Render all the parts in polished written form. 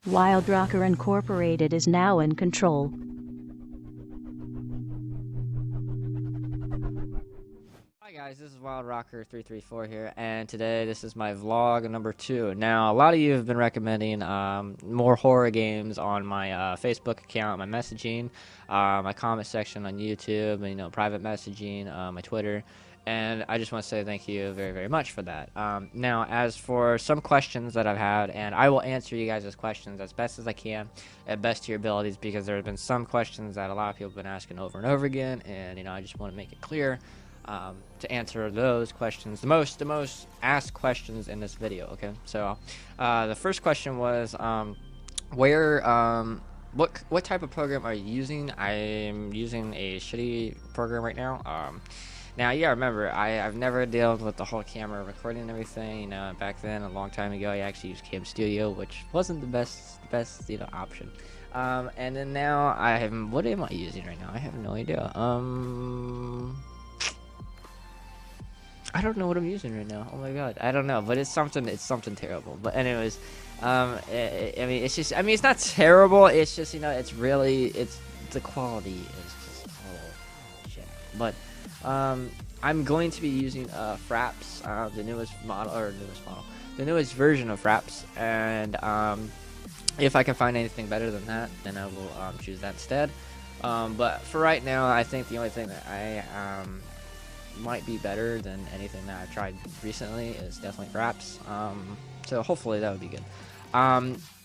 Wild Rocker Incorporated is now in control. Hi guys, this is Wild Rocker 334 here, and today this is my vlog number 2. Now, a lot of you have been recommending more horror games on my Facebook account, my messaging, my comment section on YouTube, and private messaging, my Twitter, and I just want to say thank you very, very much for that. Now, as for some questions that I've had, and I will answer you guys' questions as best as I can, at best to your abilities, because there have been some questions that a lot of people have been asking over and over again, and I just want to make it clear. To answer those questions, the most asked questions in this video. Okay, so the first question was what type of program are you using? I'm using a shitty program right now. Now, yeah, remember, I've never dealt with the whole camera recording and everything. Back then, a long time ago, I actually used Cam Studio, which wasn't the best option. And then now what am I using right now? I have no idea. I don't know what I'm using right now. Oh my god, I don't know, but it's something terrible. But anyways, I mean, it's not terrible. It's just, it's the quality is just shit. But I'm going to be using Fraps, the newest version of Fraps, and if I can find anything better than that, then I will choose that instead. But for right now, I think the only thing that I might be better than anything that I've tried recently is definitely Fraps. So hopefully that would be good.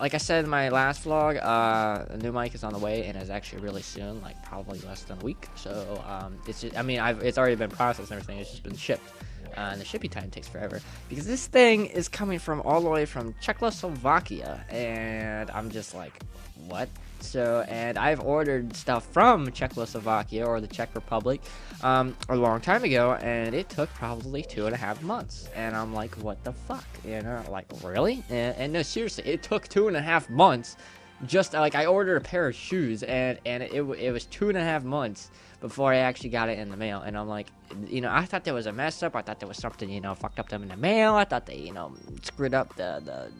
Like I said in my last vlog, a new mic is on the way and is actually really soon, like probably less than a week. So it's just, it's already been processed and everything. It's just been shipped, and the shipping time takes forever because this thing is coming from all the way from Czechoslovakia, and I'm just like, what? So, and I've ordered stuff from Czechoslovakia or the Czech Republic a long time ago, and it took probably 2.5 months. And I'm like, what the fuck? Like, really? And no, seriously, it took 2.5 months. Just like, I ordered a pair of shoes, and it was 2.5 months before I actually got it in the mail. And I'm like, I thought there was a mess up. I thought there was something, fucked up them in the mail. I thought they, screwed up the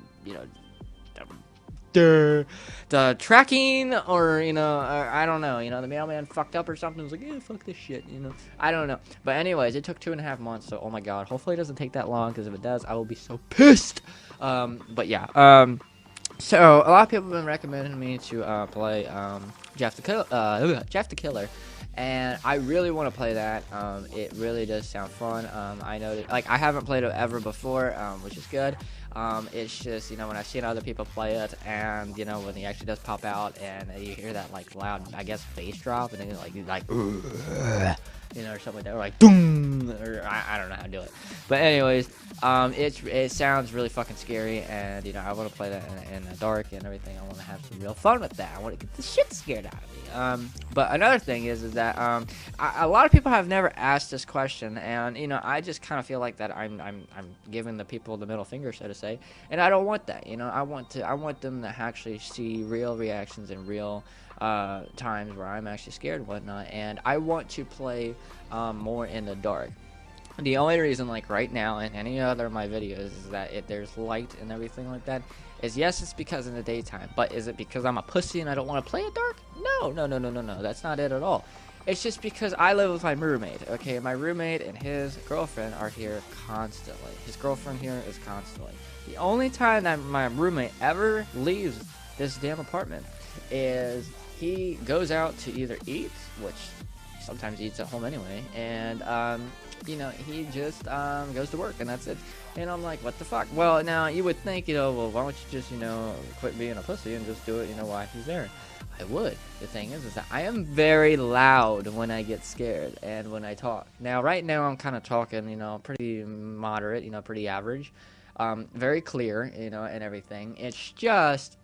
tracking, or I don't know, the mailman fucked up or something. It was like, yeah, fuck this shit, I don't know. But anyways, it took 2.5 months, so oh my god, hopefully it doesn't take that long, because if it does, I will be so pissed. But yeah, so a lot of people have been recommending me to play Jeff the Killer, and I really want to play that. It really does sound fun. I know that, like, I haven't played it ever before, which is good. It's just, when I've seen other people play it, and when he actually does pop out, and you hear that like loud, I guess, bass drop, and then like or something like that, or like boom, or I don't know how to do it. But anyways, it sounds really fucking scary, and I want to play that in the dark and everything. I want to have some real fun with that. I want to get the shit scared out of me. But another thing is that a lot of people have never asked this question, and I just kind of feel like that I'm giving the people the middle finger, so to say, and I don't want that. I want them to actually see real reactions and real times where I'm actually scared and whatnot, and I want to play more in the dark. The only reason, like right now and any other of my videos, is that if there's light and everything like that, is yes, it's because in the daytime, but is it because I'm a pussy and I don't want to play it dark? No, that's not it at all. It's just because I live with my roommate, okay? My roommate and his girlfriend are here constantly. His girlfriend here is constantly. The only time that my roommate ever leaves this damn apartment is he goes out to either eat, which sometimes eats at home anyway, and he just goes to work, and that's it. And I'm like, what the fuck? Well, now you would think, well, why don't you just quit being a pussy and just do it while he's there? I would. The thing is that I am very loud when I get scared and when I talk. Now, right now, I'm kind of talking, pretty moderate, pretty average, very clear, and everything. It's just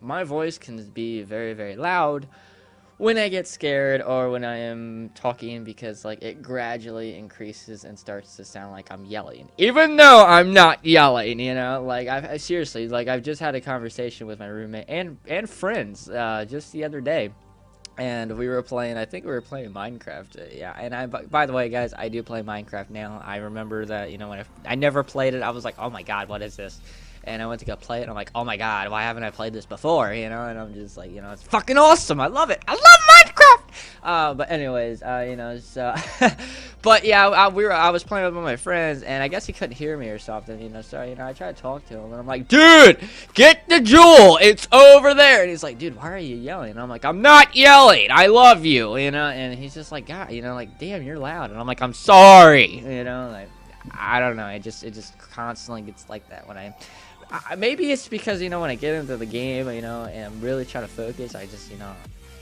my voice can be very, very loud when I get scared or when I am talking, because like it gradually increases and starts to sound like I'm yelling, even though I'm not yelling. Like I seriously, like I've just had a conversation with my roommate and friends just the other day, and we were playing, I think we were playing Minecraft. Yeah, and by the way, guys, I do play Minecraft now. I remember that, when I never played it, I was like, oh my god, what is this? and I went to go play it, and I'm like, oh my god, why haven't I played this before, you know? And I'm just like, you know, it's fucking awesome. I love it. I love Minecraft. But anyways, you know, so, but yeah, I was playing with my friends, and I guess he couldn't hear me or something, you know. So, you know, I tried to talk to him, and I'm like, dude, get the jewel. It's over there. And he's like, dude, why are you yelling? And I'm like, I'm not yelling. I love you, you know. And he's just like, God, you know, like, damn, you're loud. And I'm like, I'm sorry, you know, like. I don't know. It just constantly gets like that when maybe it's because, you know, when I get into the game, you know, and I'm really trying to focus, I just, you know,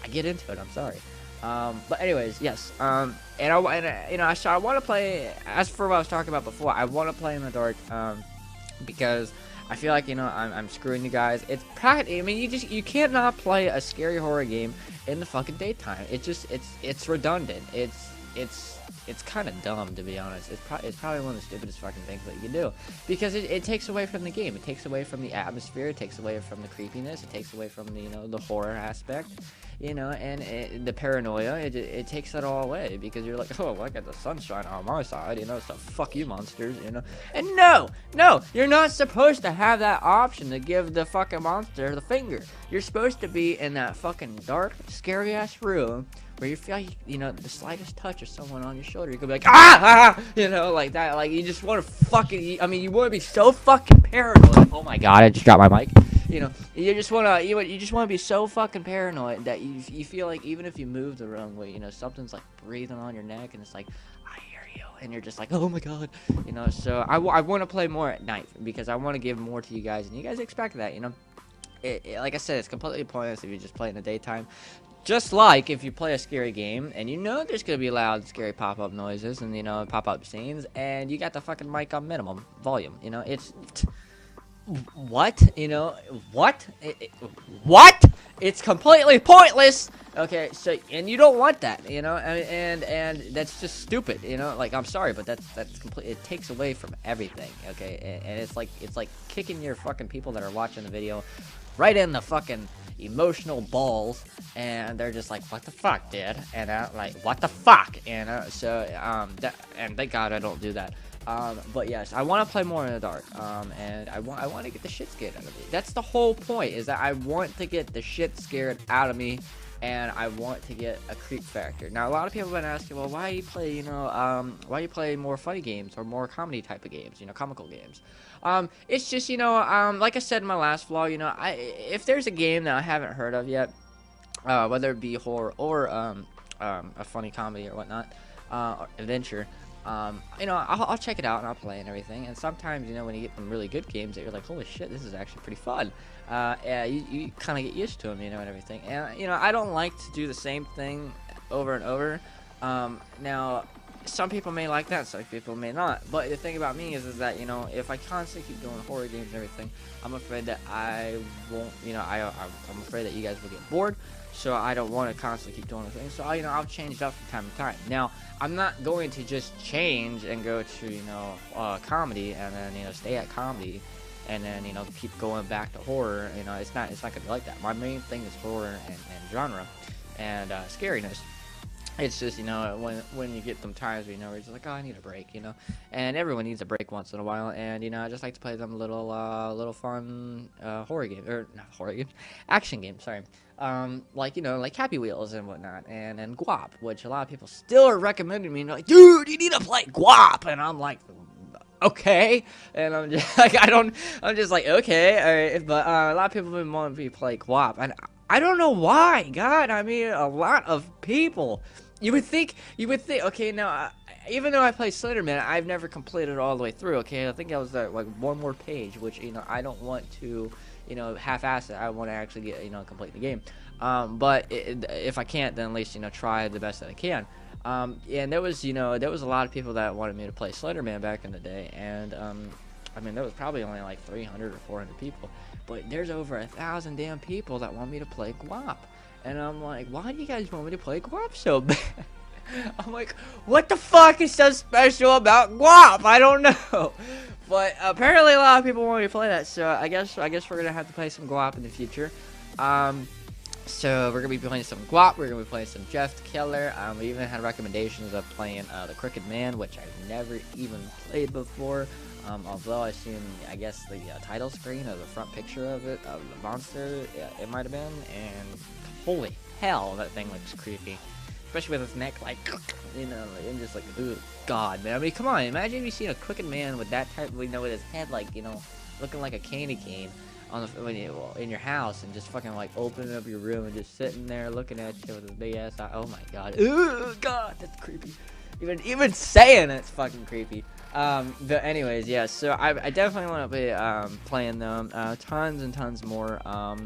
I get into it. I'm sorry. But anyways, yes. And you know, I want to play. As for what I was talking about before, I want to play in the dark. Because I feel like, you know, I'm screwing you guys. It's I mean, you can't not play a scary horror game in the fucking daytime. It's redundant. It's kind of dumb, to be honest. It's probably one of the stupidest fucking things that you can do, because it takes away from the game. It takes away from the atmosphere. It takes away from the creepiness. It takes away from the, you know, the horror aspect, you know, and the paranoia. It takes it all away, because you're like, oh, I got the sunshine on my side, you know, so fuck you monsters, you know. And no, you're not supposed to have that option to give the fucking monster the finger. You're supposed to be in that fucking dark, scary ass room, where you feel like, you know, the slightest touch of someone on your shoulder, you could be like, you know, like that. Like, you just want to fucking, I mean, you want to be so fucking paranoid. Oh my god, I just dropped my mic. You know, you just want to be so fucking paranoid that you feel like even if you move the wrong way, you know, something's like breathing on your neck, and it's like, I hear you, and you're just like, oh my god, you know. So I want to play more at night, because I want to give more to you guys, and you guys expect that, you know. Like I said, it's completely pointless if you just play in the daytime. Just like if you play a scary game and you know there's gonna be loud, scary pop-up noises and, you know, pop-up scenes, and you got the fucking mic on minimum volume, you know, it's what, you know, what, what? It's completely pointless. Okay, so, and you don't want that, you know, and that's just stupid, you know. Like, I'm sorry, but that's complete. It takes away from everything. Okay, and it's like kicking your fucking people that are watching the video right in the fucking emotional balls, and they're just like, what the fuck, dude? And like, what the fuck? And so and thank God I don't do that. But yes, I want to play more in the dark, and I want to get the shit scared out of me. That's the whole point, is that I want to get the shit scared out of me, and I want to get a creep factor. Now, a lot of people have been asking, well, why you play, you know, why you play more funny games or more comedy type of games, you know, comical games. It's just, you know, like I said in my last vlog, you know, if there's a game that I haven't heard of yet, whether it be horror or a funny comedy or whatnot, or adventure, you know, I'll check it out and I'll play and everything. And sometimes, you know, when you get some really good games that you're like, holy shit, this is actually pretty fun, yeah, you kind of get used to them, you know, and everything. And, you know, I don't like to do the same thing over and over. Now, some people may like that, some people may not. But the thing about me is that, you know, if I constantly keep doing horror games and everything, I'm afraid that I won't, you know, I'm afraid that you guys will get bored. So I don't want to constantly keep doing the thing. So, you know, I'll change it up from time to time. Now, I'm not going to just change and go to, you know, comedy, and then, you know, stay at comedy, and then, you know, keep going back to horror. You know, it's not gonna be like that. My main thing is horror and genre and scariness. It's just, you know, when you get them times where, you know, where you're just like, oh, I need a break, you know, and everyone needs a break once in a while. And, you know, I just like to play them little fun horror games, or not horror games, action games, sorry. Like, you know, like Happy Wheels and whatnot, and Guap, which a lot of people still are recommending me, and like, dude, you need to play Guap, and I'm like, okay, and I'm just like, I'm just like, okay, all right, but a lot of people have been wanting me to play Guap, and I don't know why. God, I mean, a lot of people. You would think, okay, now, even though I play Slenderman, I've never completed it all the way through, okay? I think I was at, like, one more page, which, you know, I don't want to, you know, half-ass it. I want to actually get, you know, complete the game. But if I can't, then at least, you know, try the best that I can. And there was, you know, there was a lot of people that wanted me to play Slenderman back in the day, and, I mean, there was probably only, like, 300 or 400 people. But there's over 1,000 damn people that want me to play Guap. And I'm like, why do you guys want me to play Guap so bad? I'm like, what the fuck is so special about Guap? I don't know. But apparently a lot of people want me to play that, so I guess we're gonna have to play some Guap in the future. So we're gonna be playing some Guap, we're gonna be playing some Jeff the Killer. We even had recommendations of playing the Crooked Man, which I've never even played before. Although I seen, I guess, the title screen or the front picture of it, of the monster, it might have been, and holy hell, that thing looks creepy. Especially with its neck, like, you know, and just like, ooh, God, man. I mean, come on, imagine if you seen a crooked man with that type, you know, with his head, like, you know, looking like a candy cane on the, in your house, and just fucking, like, opening up your room and just sitting there looking at you with his big ass eye. Oh my God, ooh, God, that's creepy. Even saying it's fucking creepy. But anyways, yeah, so I definitely want to be playing them tons and tons more. I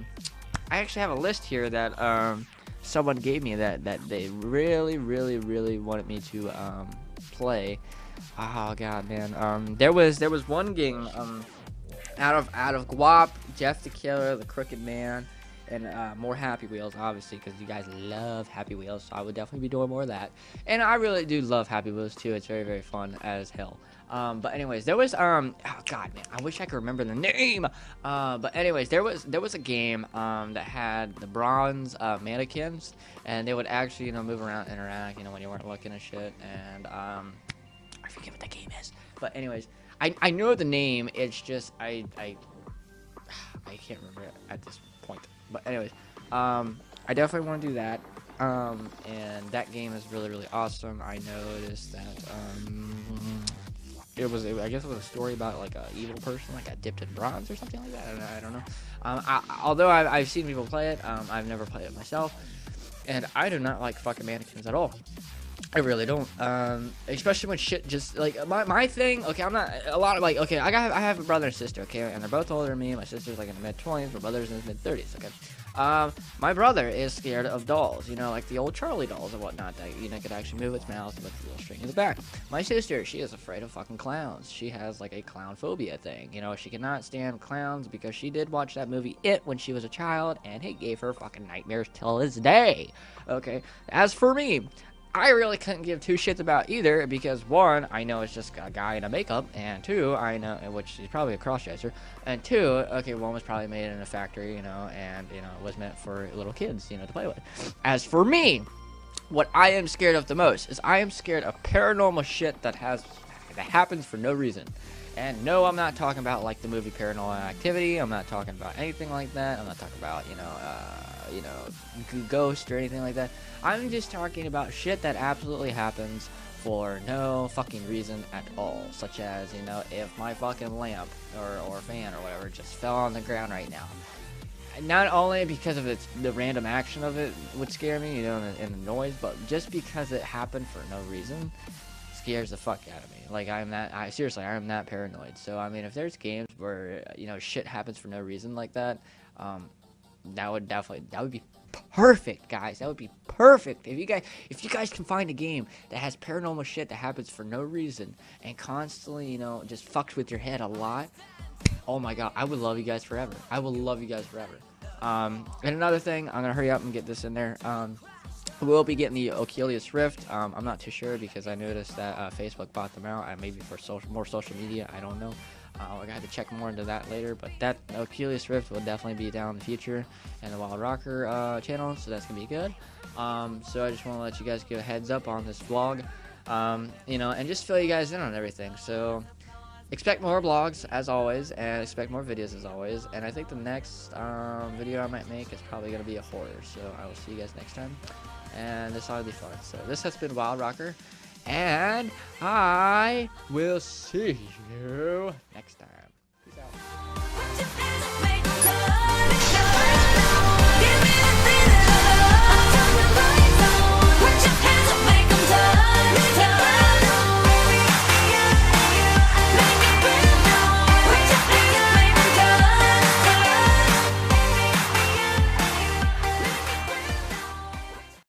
actually have a list here that someone gave me that they really wanted me to play. Oh God, man. There was one game out of Guap, Jeff the Killer, the Crooked Man, and more Happy Wheels, obviously, because you guys love Happy Wheels, so I would definitely be doing more of that. And I really do love Happy Wheels too. It's very fun as hell. But anyways, there was oh God, man, I wish I could remember the name. But anyways, there was a game that had the bronze mannequins, and they would actually, you know, move around, interact, you know, when you weren't looking at shit. And I forget what the game is. But anyways, I know the name. It's just I can't remember it at this point. But anyways, I definitely want to do that. And that game is really awesome. I noticed that I guess it was a story about like a evil person like got dipped in bronze or something like that. I don't know. Although I've seen people play it, I've never played it myself, and I do not like fucking mannequins at all. I really don't. Especially when shit just like my thing. Okay, I'm not a lot of like. Okay, I have a brother and sister. Okay, and they're both older than me. My sister's like in the mid-20s. My brother's in his mid-30s. Okay. My brother is scared of dolls, you know, like the old Charlie dolls and whatnot that, you know, could actually move its mouth with the little string in the back. My sister, she is afraid of fucking clowns. She has like a clown phobia thing, you know, she cannot stand clowns because she did watch that movie It when she was a child, and it gave her fucking nightmares till this day. Okay, as for me, I really couldn't give two shits about either because one, I know it's just a guy in a makeup, and two, I know, which is probably a cross-dresser, and two, okay, one was probably made in a factory, you know, and, you know, it was meant for little kids, you know, to play with. As for me, what I am scared of the most is I am scared of paranormal shit that happens for no reason. And no, I'm not talking about like the movie Paranormal Activity. I'm not talking about anything like that. I'm not talking about, you know, ghost or anything like that. I'm just talking about shit that absolutely happens for no fucking reason at all. Such as, you know, if my fucking lamp or fan or whatever just fell on the ground right now. Not only because of the random action of it would scare me, you know, and the noise, but just because it happened for no reason scares the fuck out of me. Like, seriously, I am that paranoid. So, I mean, if there's games where, you know, shit happens for no reason like that, that would be perfect, guys. That would be perfect. If you guys can find a game that has paranormal shit that happens for no reason and constantly, you know, just fucks with your head a lot, oh my God, I would love you guys forever. I will love you guys forever. And another thing, I'm gonna hurry up and get this in there. We'll be getting the Oculus Rift. I'm not too sure because I noticed that Facebook bought them out. Maybe for more social media. I don't know. I got to check more into that later. But that Oculus Rift will definitely be down in the future in the Wild Rocker channel, so that's gonna be good. So I just want to let you guys give a heads up on this vlog, you know, and just fill you guys in on everything. So expect more vlogs as always, and expect more videos as always. And I think the next video I might make is probably gonna be a horror. So I will see you guys next time. And this ought to be fun. So this has been Wild Rocker, and I will see you next time.